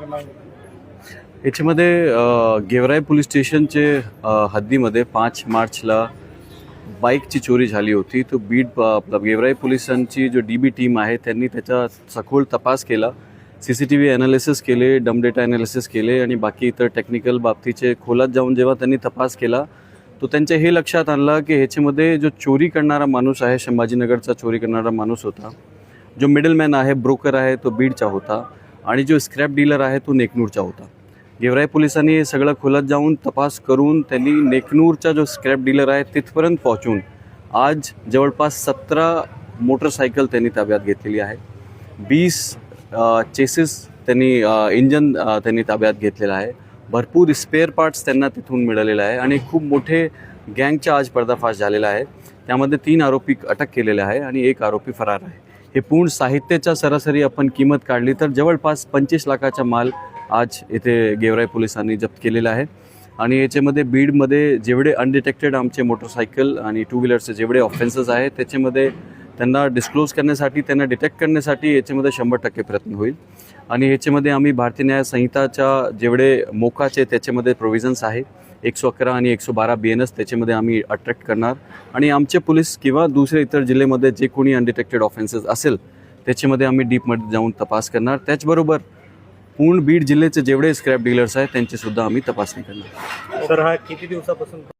करणार आहे? याच्यामध्ये गेवराई पोलीस स्टेशनचे हद्दीमध्ये 5 मार्चला बाईकची चोरी झाली होती. तो बीड आपला गेवराई पोलिसांची जो DB टीम आहे त्यांनी त्याचा सखोल तपास केला, CCTV ॲनालिसिस केले, डम डेटा ॲनालिसिस केले आणि बाकी इतर टेक्निकल बाबतीचे खोलात जाऊन जेव्हा त्यांनी तपास केला तो त्यांच्या हे लक्षात आणलं की ह्याच्यामध्ये जो चोरी करणारा माणूस आहे, संभाजीनगरचा चोरी करणारा माणूस होता, जो मिडलमॅन आहे, ब्रोकर आहे, तो बीडचा होता आणि जो स्क्रॅप डीलर आहे तो नेकनूरचा होता. गेवराई पोलिसांनी हे सगळं खोलात जाऊन तपास करून त्यांनी नेकनूरचा जो स्क्रॅप डीलर आहे तिथपर्यंत पोहोचून आज जवळपास 17 मोटरसायकल त्यांनी ताब्यात घेतलेली आहे. 20 चेसिस त्यांनी इंजन त्यांनी ताब्यात घेतलेलं आहे. भरपूर स्पेअर पार्ट्स त्यांना तिथून मिळालेला आहे आणि खूप मोठे गँगचा आज पर्दाफाश झालेला आहे. त्यामध्ये 3 आरोपी अटक केलेले आहे आणि 1 आरोपी फरार आहे. हे पूर्ण साहित्याच्या सरासरी आपण किंमत काढली तर जवळपास 25 लाखाचा माल आज इथे गेवराई पोलिसांनी जप्त केलेला आहे. आणि याच्यामध्ये बीडमध्ये जेवढे अनडिटेक्टेड आमचे मोटरसायकल आणि 2 व्हीलरचे जेवढे ऑफेन्सेस आहेत त्याच्यामध्ये त्यांना डिस्क्लोज करण्यासाठी, त्यांना डिटेक्ट करण्यासाठी याच्यामध्ये 100% प्रयत्न होईल. आणि याच्यामध्ये आम्ही भारतीय न्याय संहिताच्या जेवढे मोकाचे त्याच्यामध्ये प्रोव्हिजन्स आहे 111 आणि 112 BNS त्याच्यामध्ये आम्ही अट्रॅक्ट करणार आणि आमचे पोलीस किंवा दुसऱ्या इतर जिल्ह्यामध्ये जे कोणी अनडिटेक्टेड ऑफेन्सेस असेल त्याच्यामध्ये आम्ही डीपमध्ये जाऊन तपास करणार. त्याचबरोबर पूर्ण बीड जिल्ह्याचे जेवढे स्क्रॅप डीलर्स आहेत त्यांचीसुद्धा आम्ही तपासणी करणार. सर, हा किती दिवसापासून